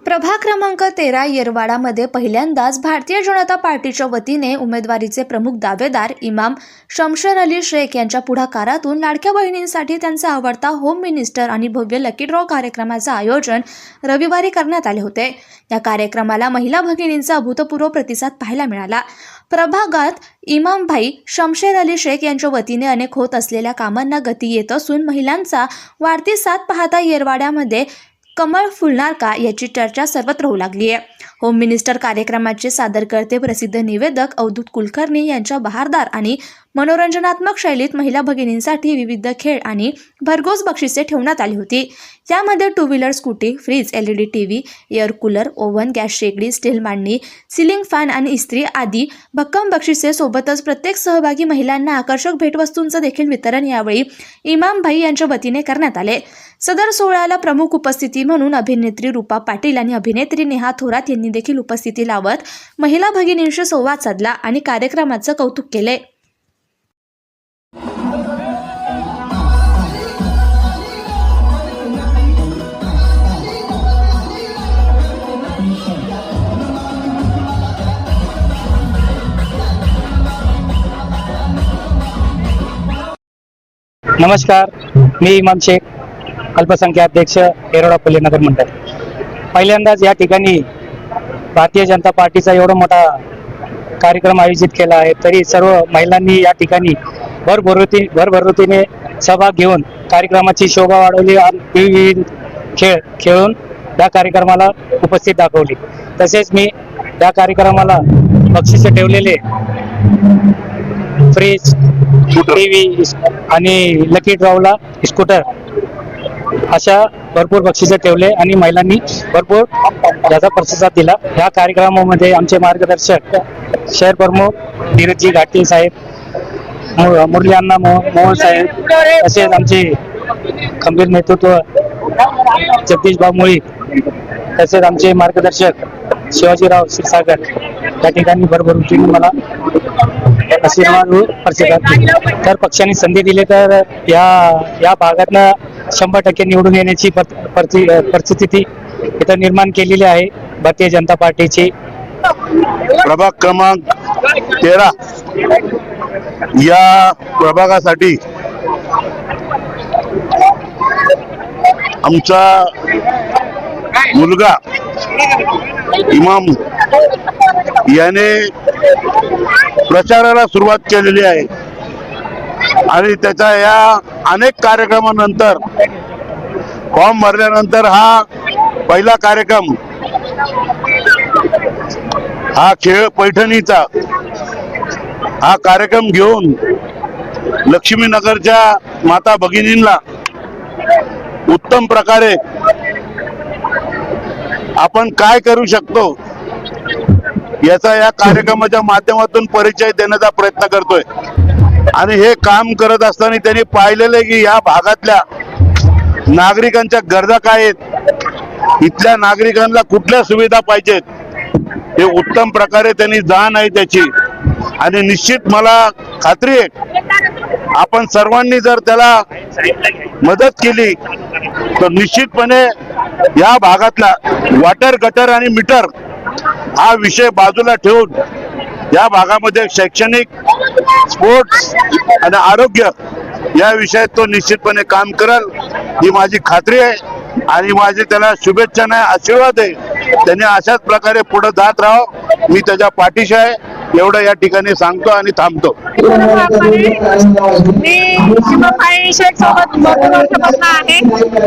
प्रभाग क्रमांक 13 येरवाडामध्ये पहिल्यांदाच भारतीय जनता पार्टीच्या वतीने उमेदवारीचे प्रमुख दावेदार इमाम शमशेर अली शेख यांच्या पुढाकारातून लाडक्या बहिणींसाठी त्यांचा आवडता होम मिनिस्टर आणि भव्य लकी ड्रॉ कार्यक्रमाचे आयोजन रविवारी करण्यात आले होते। या कार्यक्रमाला महिला भगिनींचा अभूतपूर्व प्रतिसाद पाहायला मिळाला। प्रभागात इमामभाई शमशेर अली शेख यांच्या वतीने अनेक होत असलेल्या कामांना गती येत असून महिलांचा वाढती साथ पाहता येरवाड्यामध्ये कमळ फुलणार का याची चर्चा सर्वत्र होऊ लागली आहे। होम मिनिस्टर कार्यक्रमाचे सादरकर्ते प्रसिद्ध निवेदक अवधूत कुलकर्णी यांच्या बहारदार आणि मनोरंजनात्मक शैलीत महिला भगिनींसाठी विविध खेळ आणि भरघोस बक्षिसे ठेवण्यात आली होती। यामध्ये two wheeler, scooty, fridge, LED TV, air cooler, oven, gas शेगडी, स्टील मांडणी, सिलिंग फॅन आणि इस्त्री आदी भक्कम बक्षिसे सोबतच प्रत्येक सहभागी महिलांना आकर्षक भेटवस्तूंचं देखील वितरण यावेळी इमामभाई यांच्या वतीने करण्यात आले। सदर सोहळ्याला प्रमुख उपस्थिती म्हणून अभिनेत्री रूपा पाटील आणि अभिनेत्री नेहा थोरात यांनी देखील उपस्थिती लावत महिला भगिनींशी संवाद साधला आणि कार्यक्रमाचं कौतुक केले। नमस्कार, मी इमाम शेख, अल्पसंख्याक अध्यक्ष येरवडा फुले नगर मंडळ। पहिल्यांदाच या ठिकाणी भारतीय जनता पार्टीचा एवढा मोठा कार्यक्रम आयोजित केला आहे, तरी सर्व महिलांनी या ठिकाणी भरभरूतीने सहभाग घेऊन कार्यक्रमाची शोभा वाढवली आणि विविध खेळ खेळून या कार्यक्रमाला उपस्थित दाखवली। तसेच मी या कार्यक्रमाला बक्षिसे ठेवलेले फ्रीज, टीव्ही आणि लकी ड्रॉला स्कूटर अशा भरपूर बक्षिसे ठेवले आणि महिलांनी भरपूर त्याचा प्रतिसाद दिला। या कार्यक्रमामध्ये आमचे मार्गदर्शक शहर प्रमुख धीरजी घाटे साहेब, मुरली अण्णा मोहन साहेब, तसेच आमचे खंबीर नेतृत्व जगदीश भाऊ मुळी, तसेच आमचे मार्गदर्शक शिवाजीराव क्षीरसागर या ठिकाणी भरभरूतीने मला आशीर्वाद प्रतिसाद दिले। तर पक्षाने संधी दिली तर या भागातनं 100% निवडून येण्याची परिस्थिती इथं निर्माण केलेली आहे भारतीय जनता पार्टीची। प्रभाग क्रमांक 13 या प्रभागासाठी आमचा मुलगा इमाम याने प्रचाराला सुरुवात केलेली आहे आणि त्याच्या या अनेक कार्यक्रमानंतर फॉर्म भरल्यानंतर हा पहिला कार्यक्रम हा खेळ पैठणीचा हा कार्यक्रम घेऊन लक्ष्मीनगरच्या माता भगिनींना उत्तम प्रकारे आपण काय करू शकतो याचा या कार्यक्रमाच्या माध्यमातून परिचय देण्याचा प्रयत्न करतोय। आणि हे काम करत असताना त्यांनी पाहिलेलं आहे की या भागातल्या नागरिकांच्या गरजा काय आहेत, इथल्या नागरिकांना कुठल्या सुविधा पाहिजेत हे उत्तम प्रकारे त्यांनी जाण आहे त्याची। आणि निश्चित मला खात्री आहे आपण सर्वांनी जर त्याला मदत केली तर निश्चितपणे या भागातला वॉटर, गटर आणि मीटर हा विषय बाजूला ठेवून या भागामध्ये शैक्षणिक, स्पोर्ट्स आणि आरोग्य या विषयात तो निश्चितपणे काम करेल ही माझी खात्री आहे आणि माझी त्याला शुभेच्छा नाही, आशीर्वाद आहे। त्याने अशाच प्रकारे पुढे जात राहावं, मी त्याच्या पाठीशी आहे एवढं या ठिकाणी सांगतो आणि थांबतो। मी इमामभाई शेख सोबत भरपूर वर्षापासून आहे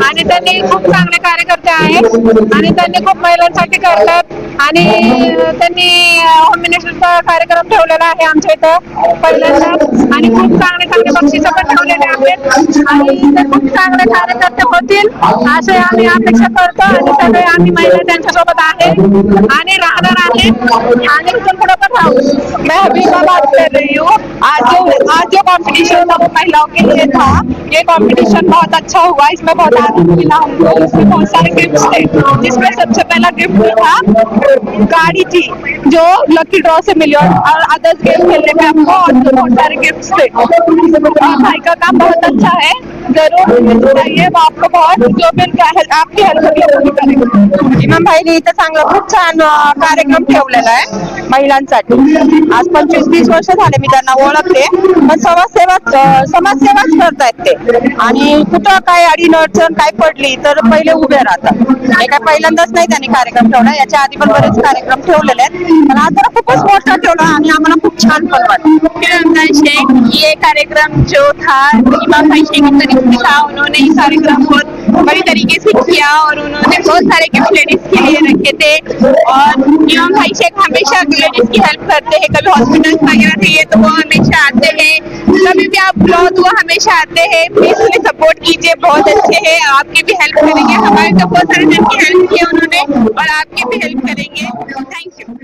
आणि त्यांनी खूप चांगले कार्यकर्ते आहेत आणि त्यांनी खूप महिलांसाठी करतात आणि त्यांनी होम मिनिस्टरचा कार्यक्रम ठेवलेला आहे आमच्या इथं पहिल्यांदा आणि खूप चांगले बक्षिसं पण ठेवलेले आहेत आणि ते खूप चांगले कार्यकर्ते होतील असे आम्ही अपेक्षा करतो आणि सगळे आम्ही महिला त्यांच्यासोबत आहे आणि राहणार आहे आणि इथून पुढे पण राहू। मैं हबीबा बात कर रही हूँ। आज जो कंपटीशन था वो महिलाओं के लिए था। ये कंपटीशन बहुत अच्छा हुआ, इसमें बहुत आनंद मिला हमको। इसमें बहुत सारे गिफ्ट्स थे, जिसमें सबसे पहला गिफ्ट था गाड़ी थी जो लकी ड्रॉ से मिली और अदर्स गेम खेलने में हमको और बहुत सारे गिफ्ट्स थे। भाई का काम बहुत अच्छा है, जरूर चाहिए वो आपको बहुत, जो भी आपकी हेल्प करेंगे। इमाम भाईने इथं चांगला खूप छान कार्यक्रम ठेवलेला आहे महिलांसाठी. आज 25-30 वर्ष झाले मी त्यांना ओळखते, पण समाजसेवाच करतायत ते. आणि कुठं काय अडीअडचण काय पडली तर पहिले उभे राहतात. हे काय पहिल्यांदाच नाही त्यांनी कार्यक्रम ठेवला, याच्या आधी पण बरेच कार्यक्रम ठेवलेले आहेत, पण आज जरा खूपच मोठा ठेवला आणि आम्हाला खूप छान पण वाटलं. रमजान शेख ये कार्यक्रम जो था, इमाम भाई शेख की तरफ से था, उन्होंने ये कार्यक्रम बहुत बड़ी तरीके से किया और उन्होंने बहुत सारे गिफ्ट लेडीज के लिए रखे थे। और इमाम भाई शेख हमेशा लेडीज की हेल्प करते हैं, कभी हॉस्पिटल वगैरह चाहिए तो वो हमेशा आते हैं, कभी भी आप बुलाओ तो वो हमेशा आते हैं। प्लीज उन्हें सपोर्ट कीजिए, बहुत अच्छे हैं, आपकी भी हेल्प करेंगे। हमारे तो बहुत सारे जन की हेल्प की उन्होंने और आपकी भी हेल्प करेंगे। Thank you.